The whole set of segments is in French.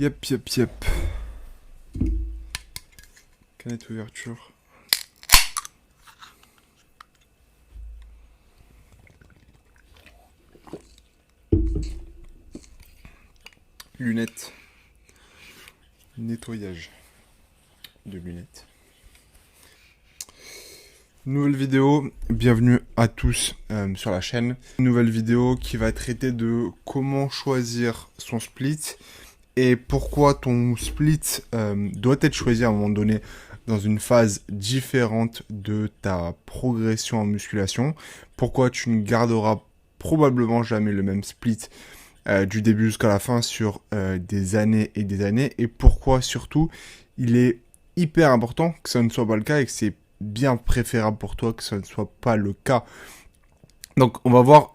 Yep. Canette ouverture. Lunettes. Nettoyage de lunettes. Nouvelle vidéo, bienvenue à tous sur la chaîne. Nouvelle vidéo qui va traiter de comment choisir son split et pourquoi ton split doit être choisi à un moment donné dans une phase différente de ta progression en musculation. Pourquoi tu ne garderas probablement jamais le même split du début jusqu'à la fin sur des années et des années, et pourquoi surtout il est hyper important que ça ne soit pas le cas et que c'est bien préférable pour toi que ça ne soit pas le cas. Donc on va voir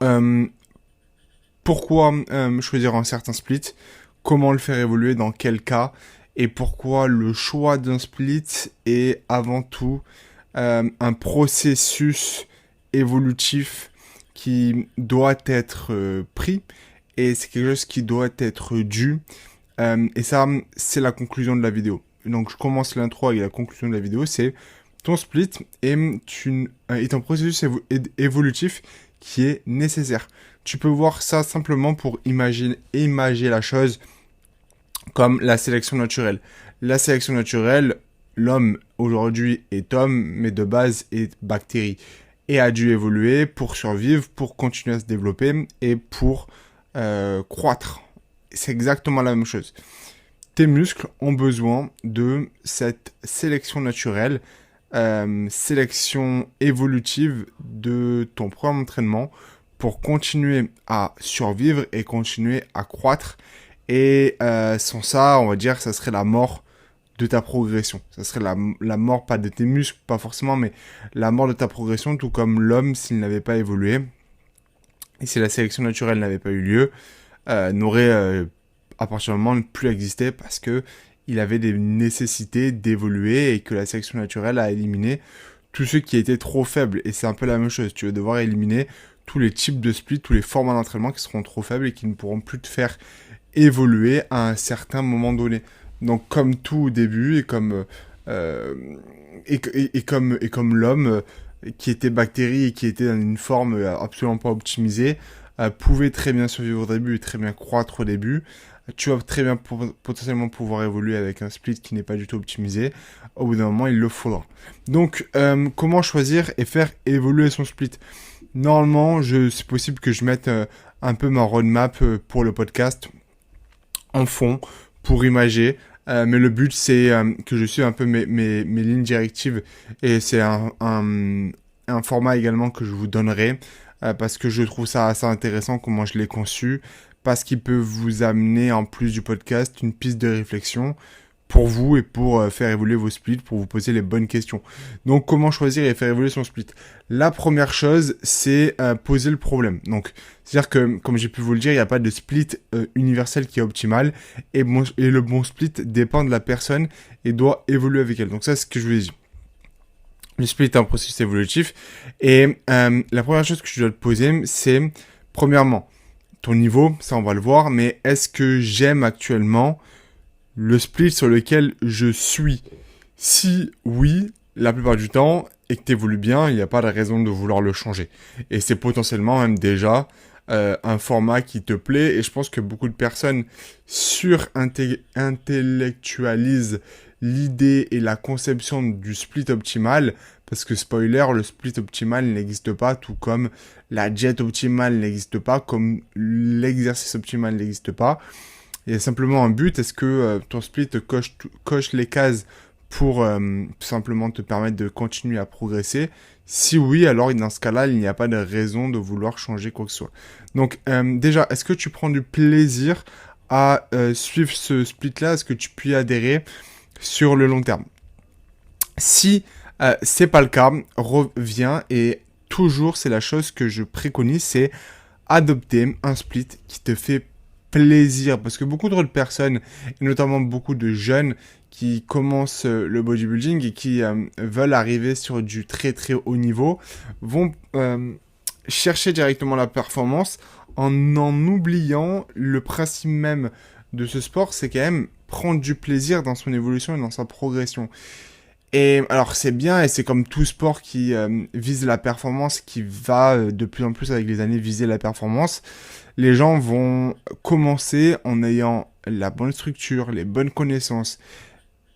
pourquoi choisir un certain split, comment le faire évoluer, dans quel cas, et pourquoi le choix d'un split est avant tout un processus évolutif qui doit être pris, et c'est quelque chose qui doit être dû, et ça c'est la conclusion de la vidéo. Donc je commence l'intro avec la conclusion de la vidéo, c'est ton split est un processus évolutif qui est nécessaire. Tu peux voir ça simplement pour imager la chose comme la sélection naturelle. La sélection naturelle, l'homme aujourd'hui est homme, mais de base est bactérie, et a dû évoluer pour survivre, pour continuer à se développer et pour croître. C'est exactement la même chose. Tes muscles ont besoin de cette sélection naturelle, sélection évolutive de ton programme d'entraînement pour continuer à survivre et continuer à croître. Et sans ça, on va dire que ça serait la mort de ta progression. Ça serait la mort, pas de tes muscles, pas forcément, mais la mort de ta progression, tout comme l'homme, s'il n'avait pas évolué, et si la sélection naturelle n'avait pas eu lieu, n'aurait à partir du moment ne plus existé parce que il avait des nécessités d'évoluer et que la sélection naturelle a éliminé tous ceux qui étaient trop faibles. Et c'est un peu la même chose. Tu vas devoir éliminer tous les types de splits, tous les formats d'entraînement qui seront trop faibles et qui ne pourront plus te faire évoluer à un certain moment donné. Donc comme tout au début et comme l'homme qui était bactérie et qui était dans une forme absolument pas optimisée, pouvait très bien survivre au début et très bien croître au début. Tu vas très bien potentiellement pouvoir évoluer avec un split qui n'est pas du tout optimisé. Au bout d'un moment, il le faudra. Donc, comment choisir et faire évoluer son split ? Normalement, c'est possible que je mette un peu ma roadmap pour le podcast en fond pour imager. Mais le but, c'est que je suive un peu mes lignes directives. Et c'est un format également que je vous donnerai. Parce que je trouve ça assez intéressant comment je l'ai conçu, parce qu'il peut vous amener, en plus du podcast, une piste de réflexion pour vous et pour faire évoluer vos splits, pour vous poser les bonnes questions. Donc, comment choisir et faire évoluer son split ? La première chose, c'est poser le problème. Donc, c'est-à-dire que, comme j'ai pu vous le dire, il n'y a pas de split universel qui est optimal, et le bon split dépend de la personne et doit évoluer avec elle. Donc ça, c'est ce que je vous ai dit. Le split est un processus évolutif, et la première chose que je dois te poser, c'est, premièrement, ton niveau, ça on va le voir, mais est-ce que j'aime actuellement le split sur lequel je suis ? Si oui, la plupart du temps, et que tu évolues bien, il n'y a pas de raison de vouloir le changer. Et c'est potentiellement même déjà un format qui te plaît, et je pense que beaucoup de personnes surintellectualisent l'idée et la conception du split optimal, parce que spoiler, le split optimal n'existe pas, tout comme la diète optimale n'existe pas, comme l'exercice optimal n'existe pas. Il y a simplement un but, est-ce que ton split coche les cases pour tout simplement te permettre de continuer à progresser ? Si oui, alors dans ce cas-là, il n'y a pas de raison de vouloir changer quoi que ce soit. Donc déjà, est-ce que tu prends du plaisir à suivre ce split-là ? Est-ce que tu peux y adhérer sur le long terme ? Si c'est pas le cas, reviens, et toujours c'est la chose que je préconise, c'est adopter un split qui te fait plaisir, parce que beaucoup de personnes, et notamment beaucoup de jeunes qui commencent le bodybuilding et qui veulent arriver sur du très très haut niveau, vont chercher directement la performance en oubliant le principe même de ce sport, c'est quand même prendre du plaisir dans son évolution et dans sa progression. Et alors c'est bien, et c'est comme tout sport qui vise la performance, qui va de plus en plus avec les années viser la performance. Les gens vont commencer en ayant la bonne structure, les bonnes connaissances,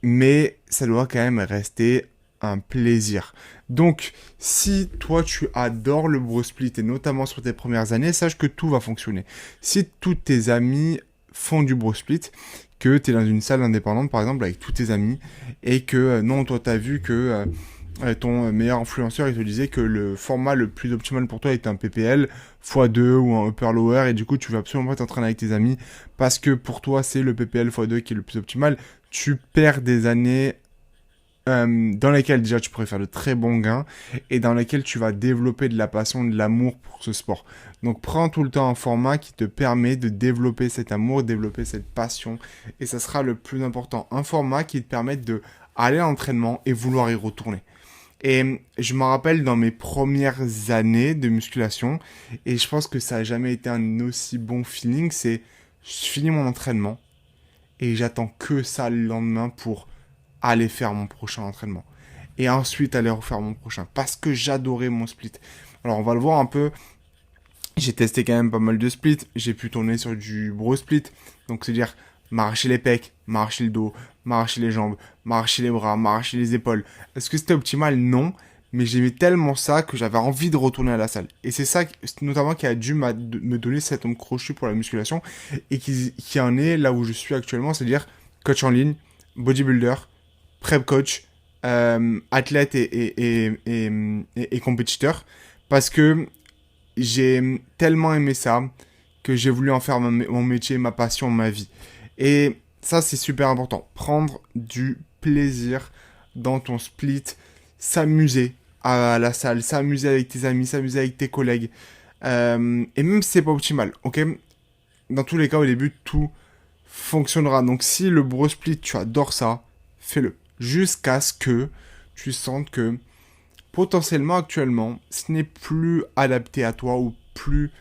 mais ça doit quand même rester un plaisir. Donc, si toi tu adores le bro split et notamment sur tes premières années, sache que tout va fonctionner. Si tous tes amis font du bro split, que tu es dans une salle indépendante par exemple avec tous tes amis et que non, toi tu as vu que ton meilleur influenceur il te disait que le format le plus optimal pour toi était un PPL x2 ou un upper lower et du coup tu veux absolument pas t'entraîner avec tes amis parce que pour toi c'est le PPL x2 qui est le plus optimal, tu perds des années dans lesquelles déjà tu pourrais faire de très bons gains et dans lesquelles tu vas développer de la passion, de l'amour pour ce sport. Donc prends tout le temps un format qui te permet de développer cet amour, développer cette passion et ça sera le plus important. Un format qui te permette de aller à l'entraînement et vouloir y retourner. Et je me rappelle dans mes premières années de musculation et je pense que ça n'a jamais été un aussi bon feeling, c'est je finis mon entraînement et j'attends que ça le lendemain pour aller faire mon prochain entraînement. Et ensuite aller refaire mon prochain. Parce que j'adorais mon split. Alors on va le voir un peu. J'ai testé quand même pas mal de splits. J'ai pu tourner sur du bro split. Donc c'est-à-dire m'arracher les pecs, m'arracher le dos, m'arracher les jambes, m'arracher les bras, m'arracher les épaules. Est-ce que c'était optimal? Non. Mais j'aimais tellement ça que j'avais envie de retourner à la salle. Et c'est ça notamment qui a dû me donner cet homme crochu pour la musculation. Et qui en est là où je suis actuellement. C'est-à-dire coach en ligne, bodybuilder, prep coach, athlète et compétiteur, parce que j'ai tellement aimé ça que j'ai voulu en faire mon métier, ma passion, ma vie. Et ça, c'est super important. Prendre du plaisir dans ton split, s'amuser à la salle, s'amuser avec tes amis, s'amuser avec tes collègues. Et même si c'est pas optimal, ok? Dans tous les cas, au début, tout fonctionnera. Donc si le bro split, tu adores ça, fais-le. Jusqu'à ce que tu sentes que potentiellement actuellement ce n'est plus adapté à toi ou plus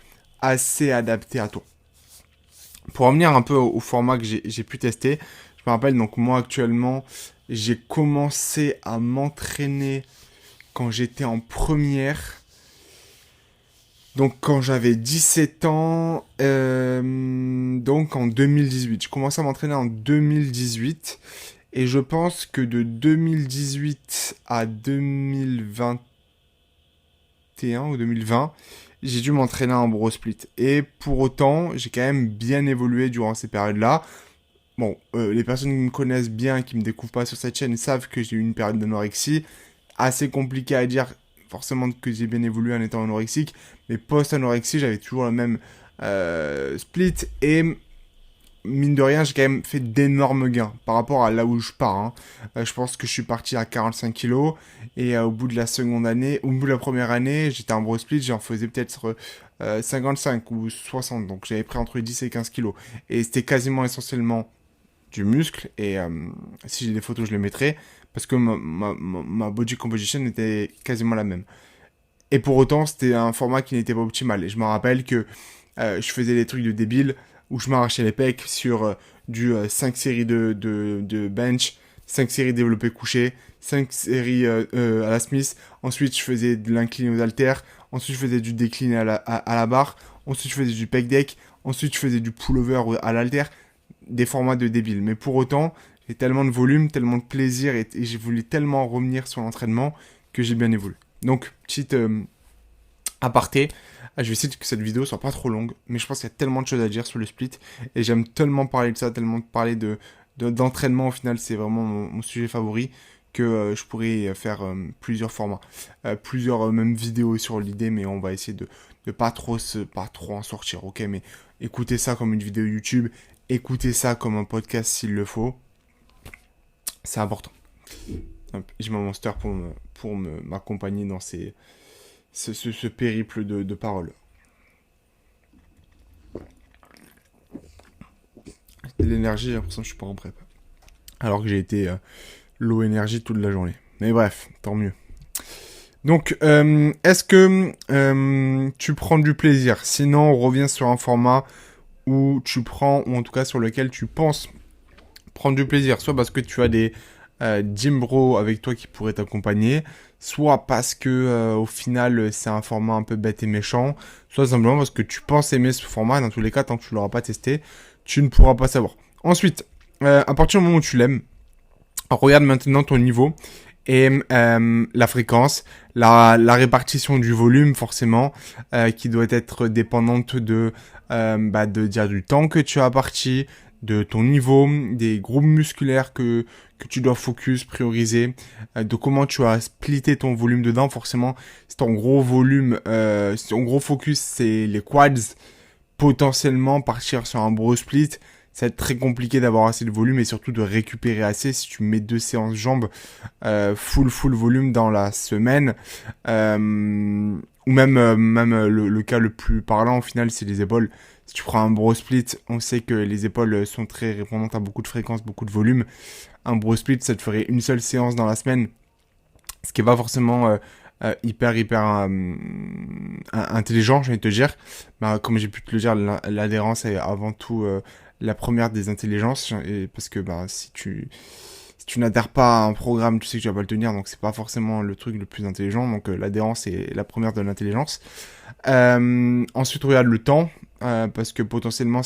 assez adapté à toi. Pour revenir un peu au format que j'ai pu tester, je me rappelle donc moi actuellement j'ai commencé à m'entraîner quand j'étais en première, donc quand j'avais 17 ans, donc en 2018. Je commençais à m'entraîner en 2018. Et je pense que de 2018 à 2021 ou 2020, j'ai dû m'entraîner en bro split. Et pour autant, j'ai quand même bien évolué durant ces périodes-là. Bon, les personnes qui me connaissent bien, qui me découvrent pas sur cette chaîne, savent que j'ai eu une période d'anorexie. Assez compliqué à dire forcément que j'ai bien évolué en étant anorexique. Mais post-anorexie, j'avais toujours le même split. Et mine de rien, j'ai quand même fait d'énormes gains par rapport à là où je pars. Hein. Je pense que je suis parti à 45 kilos et au bout de la seconde année, au bout de la première année, j'étais en bro split, j'en faisais peut-être 55 ou 60. Donc j'avais pris entre 10 et 15 kilos. Et c'était quasiment essentiellement du muscle. Et si j'ai des photos, je les mettrai. Parce que ma body composition était quasiment la même. Et pour autant, c'était un format qui n'était pas optimal. Et je me rappelle que je faisais des trucs de débile où je m'arrachais les pecs sur du 5 séries de bench, 5 séries développé couché, 5 séries à la Smith. Ensuite, je faisais de l'incliné aux haltères. Ensuite, je faisais du décliné à la barre. Ensuite, je faisais du pec deck. Ensuite, je faisais du pullover à l'haltère. Des formats de débile. Mais pour autant, j'ai tellement de volume, tellement de plaisir et j'ai voulu tellement revenir sur l'entraînement que j'ai bien évolué. Donc, petite aparté. Je vais essayer que cette vidéo soit pas trop longue, mais je pense qu'il y a tellement de choses à dire sur le split et j'aime tellement parler de ça, tellement parler d'entraînement au final, c'est vraiment mon sujet favori que je pourrais faire plusieurs formats, plusieurs même vidéos sur l'idée, mais on va essayer de pas trop en sortir, ok? Mais écoutez ça comme une vidéo YouTube, écoutez ça comme un podcast s'il le faut, c'est important. J'ai mon monster pour m'accompagner dans ce périple de paroles. De l'énergie, j'ai l'impression que je suis pas en prep. Alors que j'ai été low énergie toute la journée. Mais bref, tant mieux. Donc, est-ce que tu prends du plaisir? Sinon, on revient sur un format où tu prends, ou en tout cas sur lequel tu penses prendre du plaisir, soit parce que tu as des gym bros avec toi qui pourraient t'accompagner, soit parce que au final c'est un format un peu bête et méchant, soit simplement parce que tu penses aimer ce format. Dans tous les cas, tant que tu l'auras pas testé, tu ne pourras pas savoir. Ensuite, à partir du moment où tu l'aimes, regarde maintenant ton niveau et la fréquence, la répartition du volume forcément, qui doit être dépendante dire du temps que tu as parti, de ton niveau, des groupes musculaires que tu dois focus, prioriser, de comment tu as splitté ton volume dedans. Forcément, si ton gros volume, si ton gros focus c'est les quads, potentiellement partir sur un bro split, ça va être très compliqué d'avoir assez de volume et surtout de récupérer assez si tu mets 2 séances jambes full volume dans la semaine. Ou même le cas le plus parlant au final, c'est les épaules. Si tu prends un bro split, on sait que les épaules sont très répondantes à beaucoup de fréquences, beaucoup de volume. Un bro split, ça te ferait une seule séance dans la semaine, ce qui est pas forcément hyper intelligent, j'ai envie de te dire. Bah, comme j'ai pu te le dire, l'adhérence est avant tout la première des intelligences, et parce que bah, si tu n'adhères pas à un programme, tu sais que tu vas pas le tenir, donc c'est pas forcément le truc le plus intelligent. Donc l'adhérence est la première de l'intelligence. Ensuite, regarde le temps, parce que potentiellement,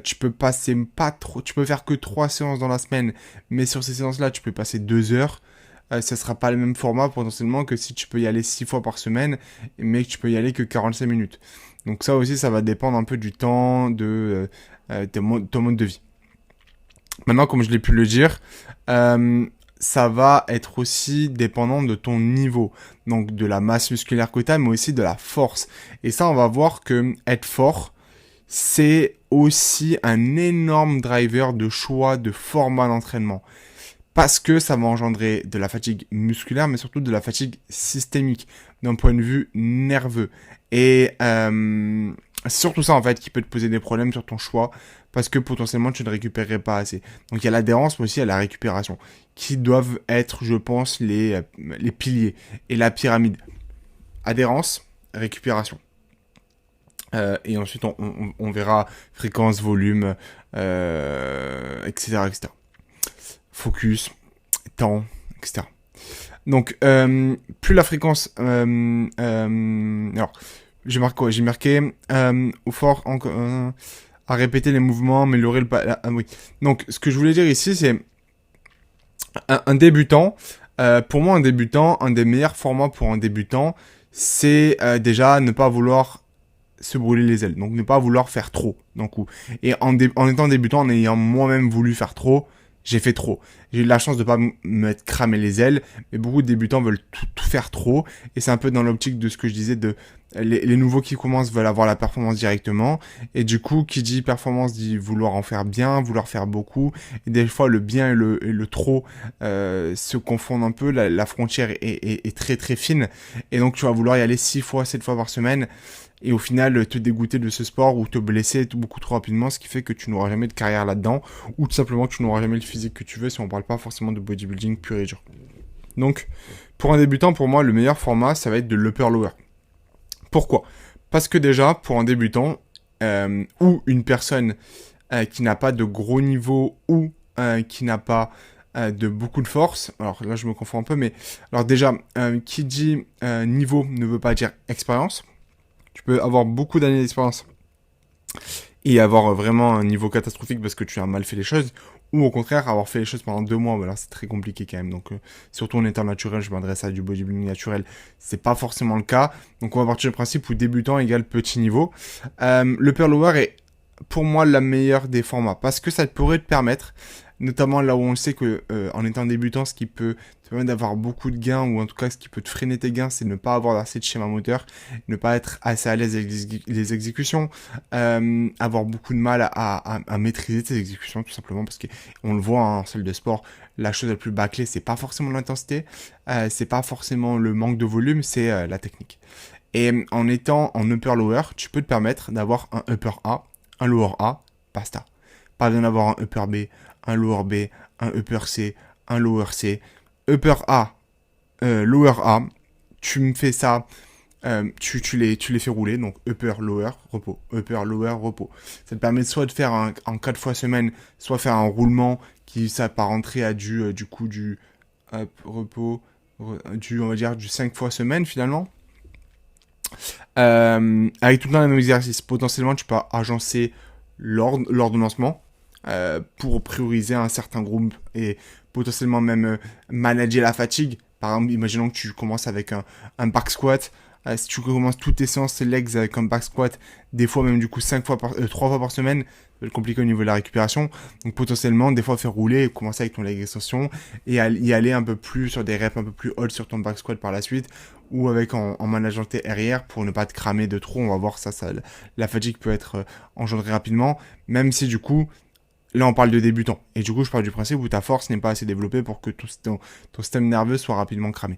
tu peux passer pas trop, tu peux faire que 3 séances dans la semaine, mais sur ces séances-là, tu peux passer 2 heures. Ça sera pas le même format potentiellement que si tu peux y aller 6 fois par semaine, mais que tu peux y aller que 45 minutes. Donc ça aussi, ça va dépendre un peu du temps, de ton mode de vie. Maintenant, comme je l'ai pu le dire, ça va être aussi dépendant de ton niveau, donc de la masse musculaire que tu as, mais aussi de la force. Et ça, on va voir que être fort, c'est aussi un énorme driver de choix de format d'entraînement. Parce que ça va engendrer de la fatigue musculaire, mais surtout de la fatigue systémique, d'un point de vue nerveux. Et c'est surtout ça, en fait, qui peut te poser des problèmes sur ton choix, parce que potentiellement, tu ne récupérerais pas assez. Donc, il y a l'adhérence, mais aussi il y a la récupération, qui doivent être, je pense, les piliers et la pyramide. Adhérence, récupération. Et ensuite, on verra fréquence, volume, etc., etc. Focus, temps, etc. Donc, plus la fréquence... alors, j'ai marqué quoi? J'ai marqué au fort à répéter les mouvements, améliorer le... oui. Donc, ce que je voulais dire ici, c'est un débutant. Pour moi, un débutant, un des meilleurs formats pour un débutant, c'est déjà ne pas vouloir se brûler les ailes. Donc, ne pas vouloir faire trop d'un coup. Et en étant débutant, en ayant moi-même voulu faire trop, j'ai fait trop. J'ai eu la chance de pas m'être cramé les ailes, mais beaucoup de débutants veulent tout faire trop, et c'est un peu dans l'optique de ce que je disais de les nouveaux qui commencent veulent avoir la performance directement, et du coup, qui dit performance dit vouloir en faire bien, vouloir faire beaucoup, et des fois le bien et le trop se confondent un peu, la frontière est très très fine, et donc tu vas vouloir y aller 6 fois, 7 fois par semaine, et au final te dégoûter de ce sport ou te blesser beaucoup trop rapidement, ce qui fait que tu n'auras jamais de carrière là-dedans, ou tout simplement que tu n'auras jamais le physique que tu veux si on parle pas forcément de bodybuilding pur et dur. Donc, pour un débutant, pour moi, le meilleur format, ça va être de l'upper lower. Pourquoi? Parce que déjà, pour un débutant, ou une personne qui n'a pas de gros niveau, ou qui n'a pas de beaucoup de force, alors là je me confonds un peu, mais alors déjà, qui dit niveau ne veut pas dire expérience. Tu peux avoir beaucoup d'années d'expérience et avoir vraiment un niveau catastrophique parce que tu as mal fait les choses, ou au contraire avoir fait les choses pendant 2 mois. Voilà, c'est très compliqué quand même. Donc surtout en étant naturel, je m'adresse à du bodybuilding naturel, c'est pas forcément le cas. Donc on va partir du principe où débutant égale petit niveau. Le upper lower est pour moi la meilleure des formats parce que ça pourrait te permettre, notamment là où on sait que en étant débutant, ce qui peut te permettre d'avoir beaucoup de gains, ou en tout cas ce qui peut te freiner tes gains, c'est ne pas avoir assez de schéma moteur, ne pas être assez à l'aise avec les exécutions, avoir beaucoup de mal à maîtriser tes exécutions, tout simplement parce qu'on le voit hein, en salle de sport, la chose la plus bâclée, c'est pas forcément l'intensité, c'est pas forcément le manque de volume, c'est la technique. Et en étant en upper lower, tu peux te permettre d'avoir un upper A, un lower A, basta. Pas besoin d'avoir un upper B, un lower B, un upper C, un lower C, upper A, lower A. Tu me fais ça tu les fais rouler, donc upper, lower, repos, upper, lower, repos. Ça te permet soit de faire en 4 fois semaine, soit faire un roulement qui s'apparenterait à du coup, du hop, repos, on va dire, du 5 fois semaine finalement. Avec tout le temps les mêmes exercices. Potentiellement, tu peux agencer l'ordonnancement pour prioriser un certain groupe et potentiellement même manager la fatigue. Par exemple, imaginons que tu commences avec un back squat. Si tu commences toutes tes séances legs avec un back squat, des fois même du coup 3 fois par semaine, ça va être compliqué au niveau de la récupération. Donc potentiellement, des fois faire rouler et commencer avec ton leg extension et y aller un peu plus sur des reps un peu plus hautes sur ton back squat par la suite ou avec en manageant tes arrières pour ne pas te cramer de trop. On va voir ça la fatigue peut être engendrée rapidement, même si du coup, là, on parle de débutant. Et du coup, je parle du principe où ta force n'est pas assez développée pour que ton système nerveux soit rapidement cramé.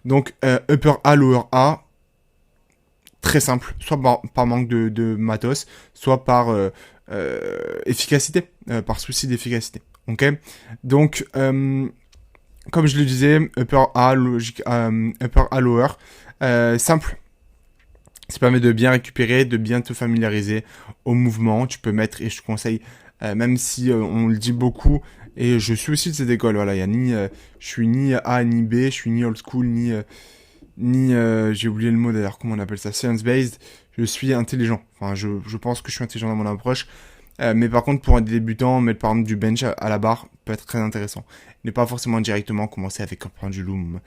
Donc, upper A, lower A, très simple. Soit par manque de matos, soit par efficacité, par souci d'efficacité. Ok. Donc, comme je le disais, upper A, upper A, lower, simple. Ça permet de bien récupérer, de bien te familiariser au mouvement. Tu peux mettre, et je te conseille, même si on le dit beaucoup, et je suis aussi de cette école, voilà, je suis ni A ni B, je suis ni old school, ni j'ai oublié le mot d'ailleurs, comment on appelle ça, science-based, je suis intelligent. Enfin, je pense que je suis intelligent dans mon approche. Mais par contre, pour un débutant, mettre par exemple du bench à la barre peut être très intéressant. Ne pas forcément directement commencer avec un pendulum.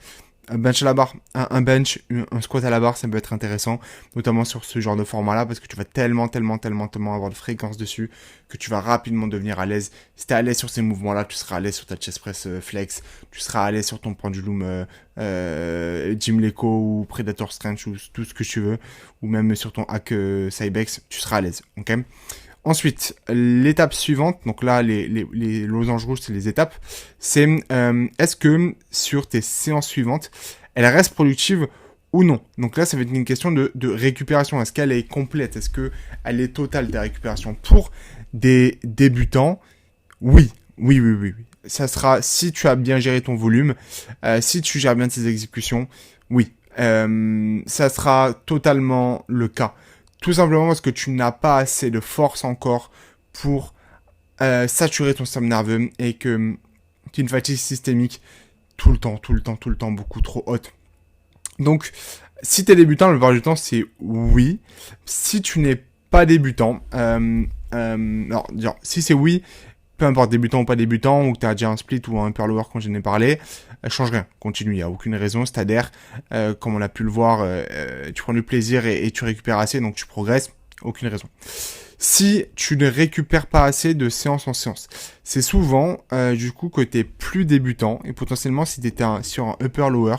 Un bench à la barre, un squat à la barre, ça peut être intéressant, notamment sur ce genre de format-là, parce que tu vas tellement avoir de fréquence dessus, que tu vas rapidement devenir à l'aise. Si tu es à l'aise sur ces mouvements-là, tu seras à l'aise sur ta chest press flex, tu seras à l'aise sur ton pendulum Jim Leco ou Predator Strength ou tout ce que tu veux, ou même sur ton hack Cybex, tu seras à l'aise, ok? Ensuite, l'étape suivante, donc là, les losanges rouges, c'est les étapes, c'est est-ce que sur tes séances suivantes, elles restent productives ou non? Donc là, ça va être une question de récupération. Est-ce qu'elle est complète? Est-ce qu'elle est totale, ta récupération? Pour des débutants, oui. Ça sera, si tu as bien géré ton volume, si tu gères bien tes exécutions, oui. Ça sera totalement le cas. Tout simplement parce que tu n'as pas assez de force encore pour saturer ton système nerveux et que tu as une fatigue systémique tout le temps, beaucoup trop haute. Donc, si tu es débutant, la plupart du temps, c'est oui. Si tu n'es pas débutant, alors, si c'est oui, peu importe débutant ou pas débutant, ou que tu as déjà un split ou un upper lower quand j'en ai parlé, change rien, continue, il n'y a aucune raison, c'est adhère, comme on a pu le voir, tu prends du plaisir et tu récupères assez, donc tu progresses, aucune raison. Si tu ne récupères pas assez de séance en séance, c'est souvent du coup que tu es plus débutant, et potentiellement si tu étais sur un upper lower,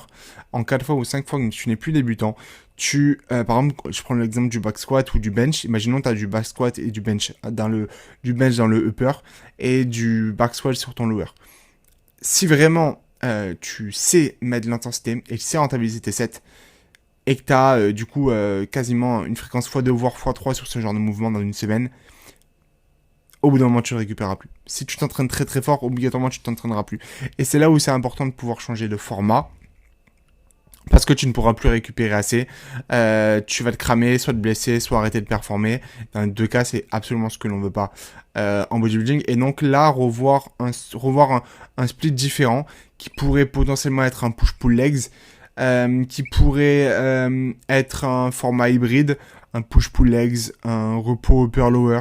en 4 fois ou 5 fois que tu n'es plus débutant, par exemple, je prends l'exemple du back squat ou du bench. Imaginons que tu as du back squat et du bench dans le upper et du back squat sur ton lower. Si vraiment tu sais mettre de l'intensité et tu sais rentabiliser tes sets et que tu as du coup quasiment une fréquence x2 voire x3 sur ce genre de mouvement dans une semaine, au bout d'un moment tu ne récupéreras plus. Si tu t'entraînes très très fort, obligatoirement tu ne t'entraîneras plus. Et c'est là où c'est important de pouvoir changer de format. Parce que tu ne pourras plus récupérer assez, tu vas te cramer, soit te blesser, soit arrêter de performer. Dans les deux cas, c'est absolument ce que l'on veut pas en bodybuilding. Et donc là, revoir un split différent qui pourrait potentiellement être un push-pull legs, qui pourrait être un format hybride, un push-pull legs, un repos upper-lower,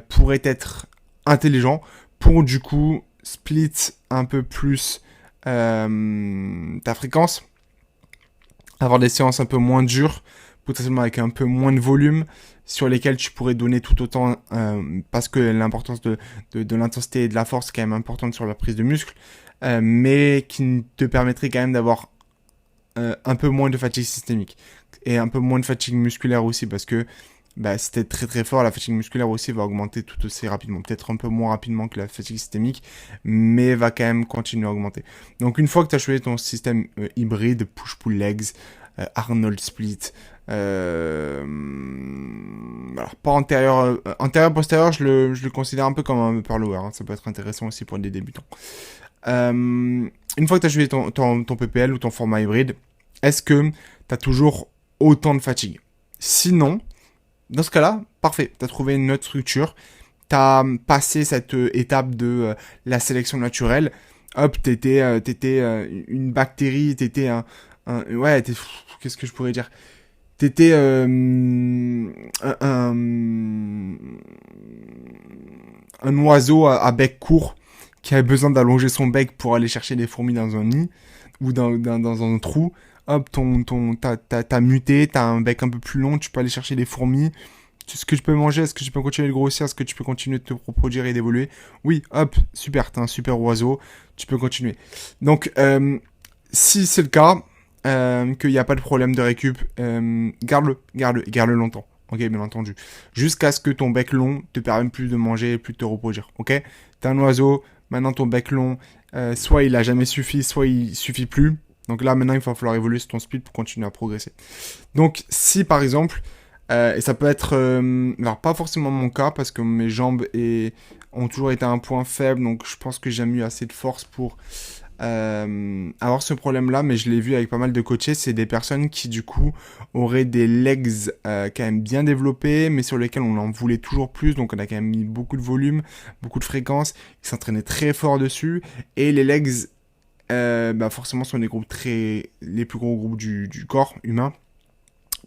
pourrait être intelligent pour du coup split un peu plus ta fréquence, avoir des séances un peu moins dures, potentiellement avec un peu moins de volume, sur lesquelles tu pourrais donner tout autant, parce que l'importance de l'intensité et de la force est quand même importante sur la prise de muscle, mais qui te permettrait quand même d'avoir un peu moins de fatigue systémique, et un peu moins de fatigue musculaire aussi, parce que si t'es très très fort, la fatigue musculaire aussi va augmenter tout aussi rapidement. Peut-être un peu moins rapidement que la fatigue systémique, mais va quand même continuer à augmenter. Donc une fois que tu as choisi ton système hybride, push-pull legs, Arnold split, alors pas antérieur-postérieur, je le considère un peu comme un upper lower, hein. Ça peut être intéressant aussi pour des débutants. Une fois que tu as choisi ton PPL ou ton format hybride, est-ce que tu as toujours autant de fatigue. Sinon, dans ce cas-là, parfait, tu as trouvé une autre structure, tu as passé cette étape de la sélection naturelle, hop, t'étais une bactérie, ouais, qu'est-ce que je pourrais dire? T'étais un oiseau à bec court qui avait besoin d'allonger son bec pour aller chercher des fourmis dans un nid ou dans un trou. Hop, t'as muté, t'as un bec un peu plus long, tu peux aller chercher des fourmis. Est-ce que tu peux manger? Est-ce que tu peux continuer de grossir? Est-ce que tu peux continuer de te reproduire et d'évoluer? Oui, hop, super, t'es un super oiseau, tu peux continuer. Donc, si c'est le cas, qu'il n'y a pas de problème de récup, garde-le longtemps. Ok, bien entendu. Jusqu'à ce que ton bec long te permette plus de manger et plus de te reproduire. Ok, t'es un oiseau, maintenant ton bec long, soit il a jamais suffi, soit il suffit plus. Donc là, maintenant, il va falloir évoluer sur ton speed pour continuer à progresser. Donc, si par exemple, et ça peut être, alors pas forcément mon cas, parce que mes jambes ont toujours été un point faible, donc je pense que j'ai jamais eu assez de force pour avoir ce problème-là, mais je l'ai vu avec pas mal de coachés, c'est des personnes qui du coup auraient des legs quand même bien développés, mais sur lesquels on en voulait toujours plus, donc on a quand même mis beaucoup de volume, beaucoup de fréquence, ils s'entraînaient très fort dessus, et les legs, forcément sont les plus gros groupes du corps humain,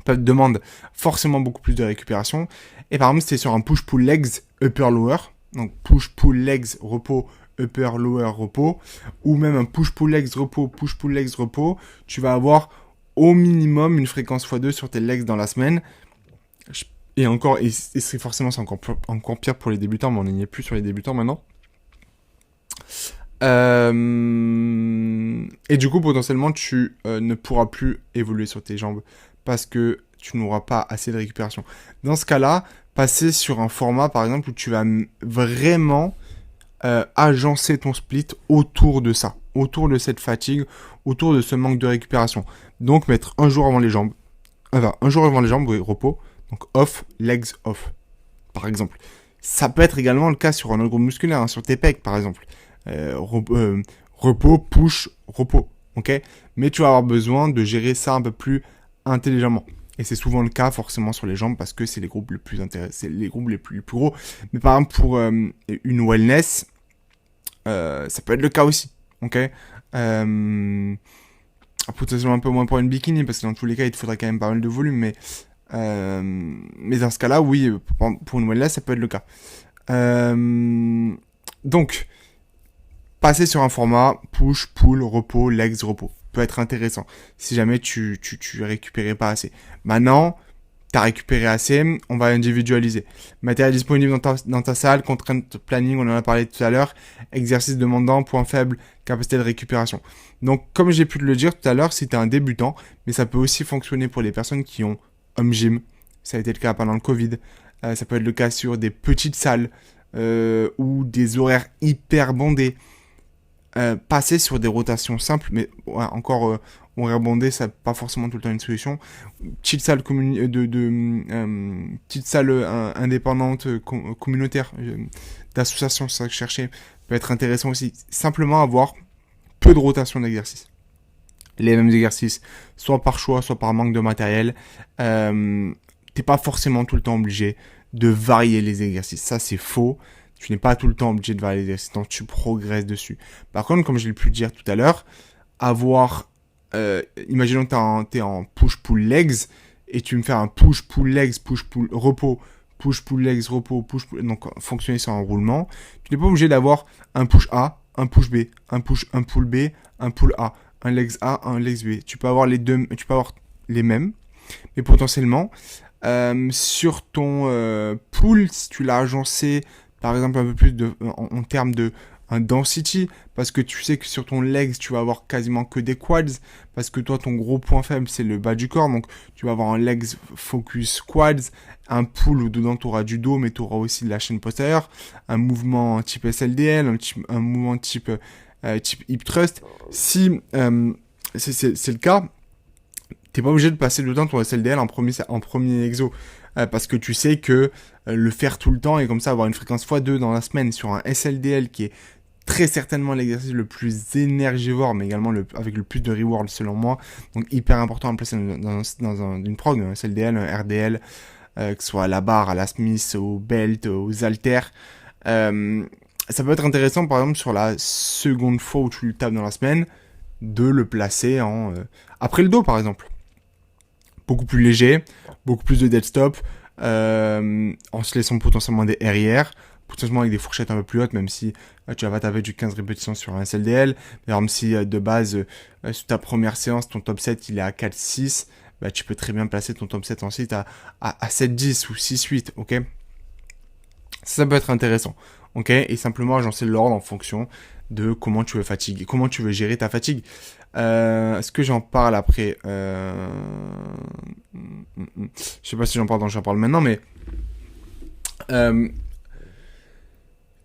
demandent forcément beaucoup plus de récupération, et par exemple c'était sur un push-pull legs upper-lower, donc push-pull legs repos, upper, lower, repos, ou même un push-pull legs, repos, push-pull legs, repos, tu vas avoir au minimum une fréquence x2 sur tes legs dans la semaine. Et encore, c'est forcément c'est encore pire pour les débutants, mais on n'y est plus sur les débutants maintenant. Et du coup, potentiellement, tu ne pourras plus évoluer sur tes jambes parce que tu n'auras pas assez de récupération. Dans ce cas-là, passer sur un format, par exemple, où tu vas vraiment agencer ton split autour de ça, autour de cette fatigue, autour de ce manque de récupération. Donc mettre un jour avant les jambes, oui, repos, donc off, legs off, par exemple. Ça peut être également le cas sur un autre groupe musculaire, hein, sur tes pecs par exemple. Repos, push, repos, ok. Mais tu vas avoir besoin de gérer ça un peu plus intelligemment. Et c'est souvent le cas forcément sur les jambes parce que c'est les groupes les plus intéressants, c'est les groupes les plus gros. Mais par exemple pour une wellness, ça peut être le cas aussi, ok. Potentiellement un peu moins pour une bikini parce que dans tous les cas il te faudrait quand même pas mal de volume, mais dans ce cas-là, oui, pour une wellness ça peut être le cas. Donc passer sur un format push, pull, repos, legs, repos peut être intéressant si jamais tu récupérais pas assez. Maintenant, t'as récupéré assez, on va individualiser. Matériel disponible dans ta salle, contrainte planning, on en a parlé tout à l'heure, exercice demandant, point faible, capacité de récupération. Donc, comme j'ai pu te le dire tout à l'heure, si t'es un débutant, mais ça peut aussi fonctionner pour les personnes qui ont home gym, ça a été le cas pendant le Covid, ça peut être le cas sur des petites salles, ou des horaires hyper bondés, passer sur des rotations simples, mais ouais, encore horaire bondé, ça n'a pas forcément tout le temps une solution. Petite salle petite salle indépendante, communautaire, d'association, c'est ça que je cherchais, peut être intéressant aussi. Simplement avoir peu de rotation d'exercices. Les mêmes exercices, soit par choix, soit par manque de matériel. T'es pas forcément tout le temps obligé de varier les exercices. Ça, c'est faux. Tu n'es pas tout le temps obligé de varier les exercices, donc tu progresses dessus. Par contre, comme je l'ai pu dire tout à l'heure, imaginons que t'es en push-pull legs, et tu me fais un push-pull legs, push-pull repos, push-pull legs, repos, push-pull, donc fonctionner sur un roulement. Tu n'es pas obligé d'avoir un push A, un push B, un pull B, un pull A, un legs A, un legs B. Tu peux avoir les deux, tu peux avoir les mêmes, mais potentiellement, sur ton pull, si tu l'as agencé, par exemple un peu plus en termes de un density, parce que tu sais que sur ton legs, tu vas avoir quasiment que des quads, parce que toi, ton gros point faible, c'est le bas du corps, donc tu vas avoir un legs focus quads, un pull où dedans tu auras du dos, mais tu auras aussi de la chaîne postérieure, un mouvement type SLDL, un mouvement type hip thrust. Si c'est le cas, t'es pas obligé de passer dedans ton SLDL en premier exo, parce que tu sais que le faire tout le temps et comme ça avoir une fréquence x2 dans la semaine sur un SLDL qui est très certainement l'exercice le plus énergivore, mais également avec le plus de reward selon moi. Donc hyper important à placer dans une prog, un SLDL, un RDL, que ce soit à la barre, à la Smith, au belt, aux haltères. Ça peut être intéressant par exemple sur la seconde fois où tu le tapes dans la semaine, de le placer après le dos par exemple. Beaucoup plus léger, beaucoup plus de dead stop, en se laissant potentiellement des RIR, potentiellement avec des fourchettes un peu plus hautes, même si tu vas taper du 15 répétitions sur un SLDL. Par exemple, si de base, sur ta première séance, ton top 7 il est à 4-6, bah, tu peux très bien placer ton top 7 ensuite à 7-10 ou 6-8, ok? Ça peut être intéressant, ok? Et simplement agencer l'ordre en fonction de comment tu veux fatiguer, comment tu veux gérer ta fatigue. Est-ce que j'en parle après Je sais pas si j'en parle, j'en parle maintenant, mais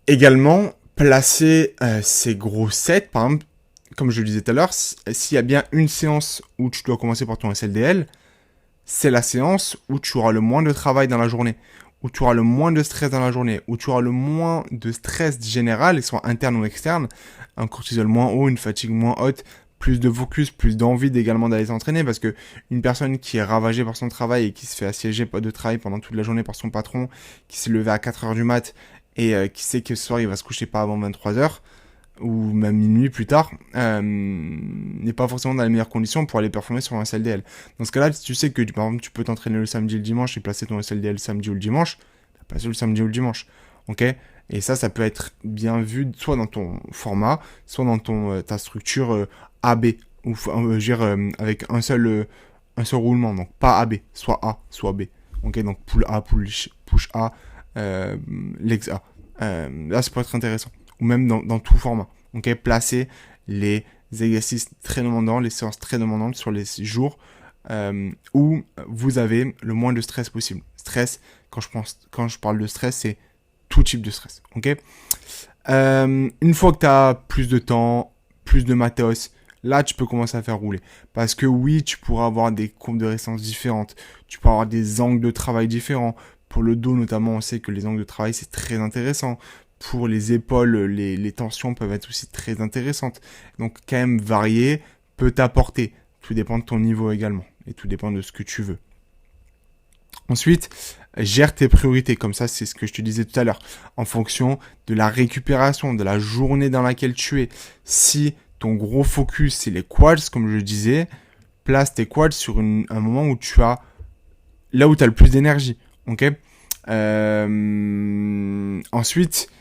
également placer ces gros sets, par exemple, comme je le disais tout à l'heure, s'il y a bien une séance où tu dois commencer par ton SLDL, c'est la séance où tu auras le moins de travail dans la journée, où tu auras le moins de stress dans la journée, où tu auras le moins de stress général, qu'il soit interne ou externe, un cortisol moins haut, une fatigue moins haute, plus de focus, plus d'envie également d'aller s'entraîner, parce que une personne qui est ravagée par son travail et qui se fait assiéger de travail pendant toute la journée par son patron, qui s'est levé à 4h du mat et qui sait que ce soir il va se coucher pas avant 23h, ou même minuit plus tard, n'est pas forcément dans les meilleures conditions pour aller performer sur un SLDL. Dans ce cas-là, si tu sais que par exemple tu peux t'entraîner le samedi et le dimanche et placer ton SLDL le samedi ou le dimanche, place le samedi ou le dimanche, ok? Et ça peut être bien vu soit dans ton format, soit dans ta structure AB, ou je veux dire avec un seul roulement, donc pas AB, soit A, soit B, ok? Donc pull A, push A, legs A. Là, ça peut être intéressant. Ou même dans tout format. Ok, placer les exercices très demandants, les séances très demandantes sur les jours où vous avez le moins de stress possible. Stress, quand je parle de stress, c'est tout type de stress. Ok. Une fois que tu as plus de temps, plus de matos, là tu peux commencer à faire rouler. Parce que oui, tu pourras avoir des courbes de résistance différentes, tu pourras avoir des angles de travail différents. Pour le dos notamment, on sait que les angles de travail c'est très intéressant. Pour les épaules, les tensions peuvent être aussi très intéressantes. Donc quand même varier peut t'apporter. Tout dépend de ton niveau également. Et tout dépend de ce que tu veux. Ensuite, gère tes priorités. Comme ça, c'est ce que je te disais tout à l'heure. En fonction de la récupération, de la journée dans laquelle tu es. Si ton gros focus, c'est les quads, comme je disais, place tes quads sur un moment où tu as... Là où tu as le plus d'énergie. Ok. Ensuite...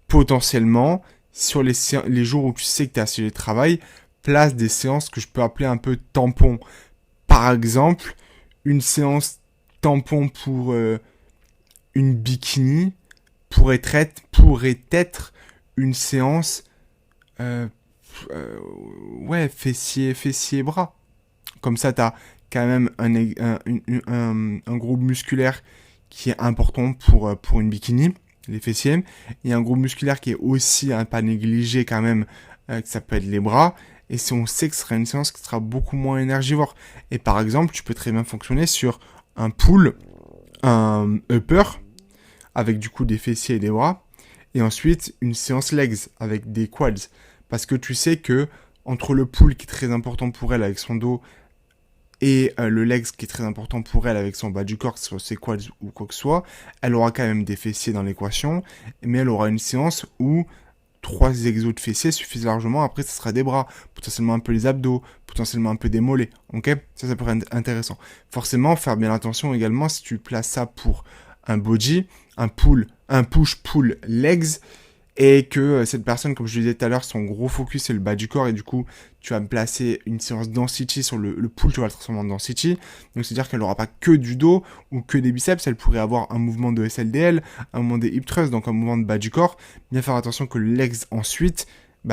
potentiellement, sur les jours où tu sais que tu as assez de travail, place des séances que je peux appeler un peu tampons. Par exemple, une séance tampon pour une bikini pourrait être une séance fessier bras. Comme ça, tu as quand même un groupe musculaire qui est important pour une bikini. Les fessiers. Il y a un groupe musculaire qui est aussi à pas négligé quand même, que ça peut être les bras. Et si on sait que ce sera une séance qui sera beaucoup moins énergivore. Et par exemple, tu peux très bien fonctionner sur un pull, un upper, avec du coup des fessiers et des bras. Et ensuite, une séance legs avec des quads. Parce que tu sais que entre le pull qui est très important pour elle avec son dos, et le legs qui est très important pour elle avec son bas du corps, que ce soit ses quads ou quoi que ce soit, elle aura quand même des fessiers dans l'équation, mais elle aura une séance où 3 exos de fessiers suffisent largement. Après, ce sera des bras, potentiellement un peu les abdos, potentiellement un peu des mollets. Ok, ça pourrait être intéressant. Forcément, faire bien attention également si tu places ça pour un body, un push-pull legs, et que cette personne, comme je le disais tout à l'heure, son gros focus c'est le bas du corps, et du coup tu vas me placer une séance density sur le pull, tu vas le transformer en density, donc c'est à dire qu'elle n'aura pas que du dos ou que des biceps, elle pourrait avoir un mouvement de SLDL, un mouvement des hip thrusts, donc un mouvement de bas du corps. Bien faire attention que le legs ensuite,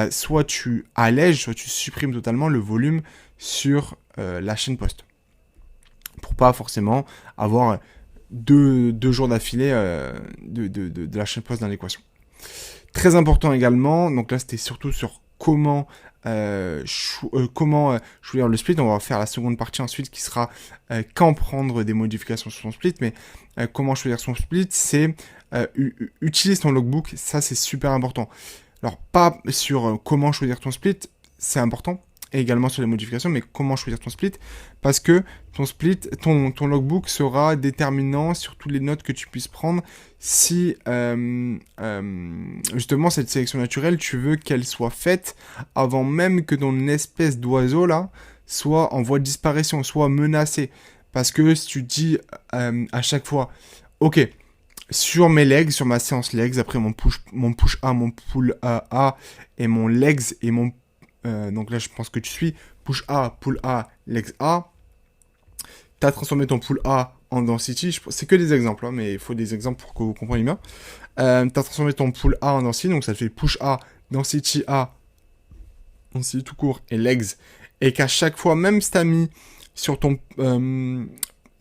soit tu allèges, soit tu supprimes totalement le volume sur la chaîne post, pour pas forcément avoir deux jours d'affilée de la chaîne post dans l'équation. Très important également, donc là c'était surtout sur comment choisir le split. On va faire la seconde partie ensuite qui sera quand prendre des modifications sur son split, mais comment choisir son split, c'est utilise ton logbook, ça c'est super important. Alors, pas sur comment choisir ton split, c'est important, et également sur les modifications, mais comment choisir ton split, parce que ton split, ton logbook sera déterminant sur toutes les notes que tu puisses prendre si justement cette sélection naturelle, tu veux qu'elle soit faite avant même que ton espèce d'oiseau là soit en voie de disparition, soit menacé. Parce que si tu dis à chaque fois, ok, sur mes legs, sur ma séance legs, après mon push A, mon pull A et mon legs et mon... donc là, je pense que tu suis. Push A, pull A, legs A. Tu as transformé ton pull A en density. C'est que des exemples, hein, mais il faut des exemples pour que vous compreniez bien. Tu as transformé ton pull A en density, donc ça te fait push A, density A, density tout court, et legs. Et qu'à chaque fois, même si tu as mis sur ton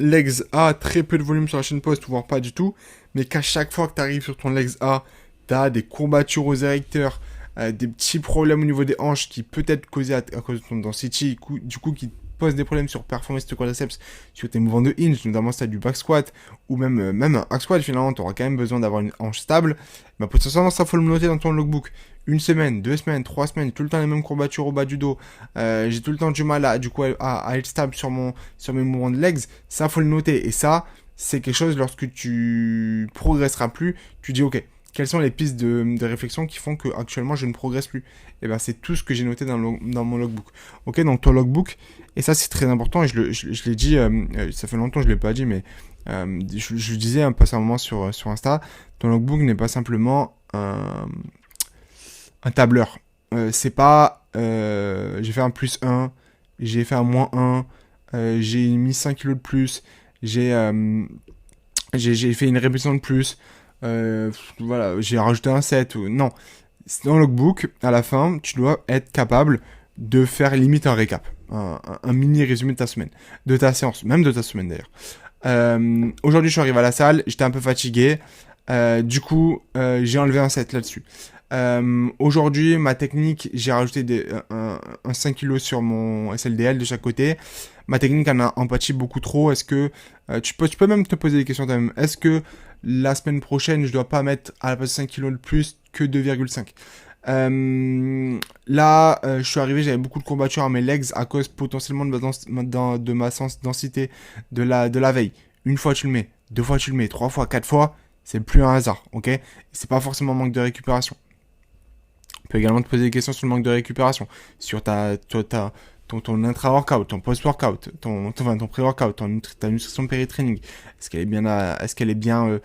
legs A très peu de volume sur la chaîne post, voire pas du tout, mais qu'à chaque fois que tu arrives sur ton legs A, tu as des courbatures aux érecteurs, des petits problèmes au niveau des hanches qui peut être causés à cause de ton density, du coup qui posent des problèmes sur performance de quadriceps, sur tes mouvements de hinge, notamment si tu as du back squat, ou même un hack squat, finalement, tu auras quand même besoin d'avoir une hanche stable, bah potentiellement ça faut le noter dans ton logbook. Une semaine, 2 semaines, 3 semaines, tout le temps les mêmes courbatures au bas du dos, j'ai tout le temps du mal à être stable sur mes mouvements de legs, ça faut le noter, et ça, c'est quelque chose, lorsque tu progresseras plus, tu dis ok, quelles sont les pistes de réflexion qui font que actuellement je ne progresse plus. Et ben c'est tout ce que j'ai noté dans mon logbook. Ok, donc ton logbook, et ça c'est très important, et je l'ai dit, ça fait longtemps que je ne l'ai pas dit, mais je le disais un peu à un moment sur Insta, ton logbook n'est pas simplement un tableur. C'est pas j'ai fait un plus 1, j'ai fait un moins 1, j'ai mis 5 kilos de plus, j'ai fait une répétition de plus, voilà, j'ai rajouté un set. Non, dans le logbook, à la fin, tu dois être capable de faire limite un récap, un mini résumé de ta semaine, de ta séance, même de ta semaine d'ailleurs. Aujourd'hui, je suis arrivé à la salle, j'étais un peu fatigué, du coup, j'ai enlevé un set là-dessus. Aujourd'hui, ma technique, j'ai rajouté un 5 kg sur mon SLDL de chaque côté. Ma technique en a empathie beaucoup trop. Est-ce que tu peux même te poser des questions toi-même. Est-ce que la semaine prochaine, je dois pas mettre à la place de 5 kg de plus que 2,5? Là, je suis arrivé, j'avais beaucoup de courbatures à mes legs à cause potentiellement de ma densité de la veille. Une fois tu le mets, 2 fois tu le mets, 3 fois, 4 fois, c'est plus un hasard, ok? C'est pas forcément un manque de récupération. Tu peux également te poser des questions sur le manque de récupération, sur ton intra-workout, ton post-workout, ton pré-workout, ta nutrition péri-training. Est-ce qu'elle est bien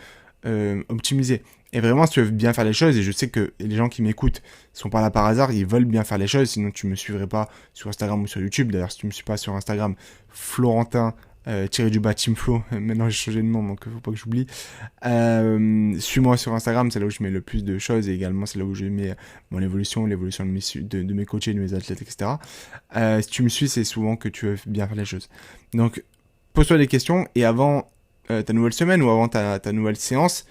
optimisée? Et vraiment, si tu veux bien faire les choses, et je sais que les gens qui m'écoutent sont pas là par hasard, ils veulent bien faire les choses, sinon tu me suivrais pas sur Instagram ou sur YouTube. D'ailleurs, si tu me suis pas sur Instagram, Florentin tiré du bas Teamflow, maintenant j'ai changé de nom donc faut pas que j'oublie. Suis-moi sur Instagram, c'est là où je mets le plus de choses, et également c'est là où je mets mon évolution, l'évolution de mes coachés, de mes athlètes, etc. Si tu me suis, c'est souvent que tu veux bien faire les choses. Donc pose-toi des questions, et avant ta nouvelle semaine ou avant ta nouvelle séance,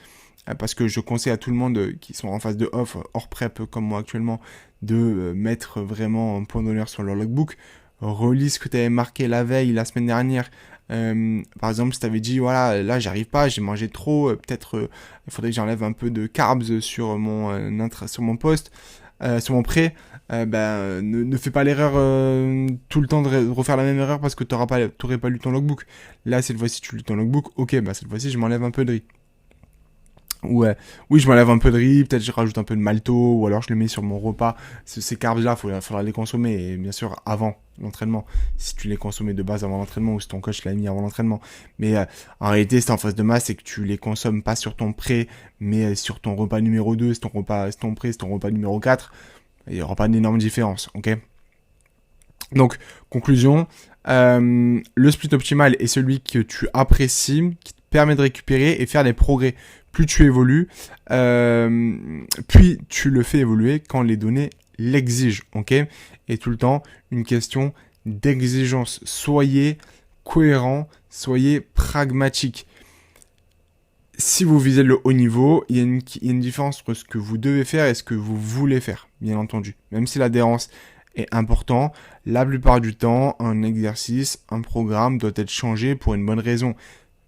parce que je conseille à tout le monde qui sont en phase de off, hors prep comme moi actuellement, de mettre vraiment un point d'honneur sur leur logbook. Relis ce que tu avais marqué la veille, la semaine dernière. Par exemple, si tu avais dit, voilà, là j'arrive pas, j'ai mangé trop, peut-être il faudrait que j'enlève un peu de carbs sur mon post, sur mon pré, ne fais pas l'erreur tout le temps de refaire la même erreur parce que t'aurais pas lu ton logbook. Là, cette fois-ci, tu lis ton logbook, ok, cette fois-ci, je m'enlève un peu de riz. Ouais, oui, je m'enlève un peu de riz, peut-être je rajoute un peu de malto, ou alors je les mets sur mon repas. Ces carbs-là, faudra les consommer, et bien sûr, avant l'entraînement. Si tu les consommais de base avant l'entraînement, ou si ton coach l'a mis avant l'entraînement. Mais en réalité, si t'es en phase de masse, c'est que tu les consommes pas sur ton pré, mais sur ton repas numéro 2, c'est ton pré, c'est ton repas numéro 4. Il n'y aura pas d'énorme différence, ok? Donc, conclusion, le split optimal est celui que tu apprécies, qui te permet de récupérer et faire des progrès. Plus tu évolues, puis tu le fais évoluer quand les données l'exigent, ok? Et tout le temps, une question d'exigence. Soyez cohérent, soyez pragmatique. Si vous visez le haut niveau, il y a une différence entre ce que vous devez faire et ce que vous voulez faire, bien entendu. Même si l'adhérence est important, la plupart du temps, un exercice, un programme doit être changé pour une bonne raison.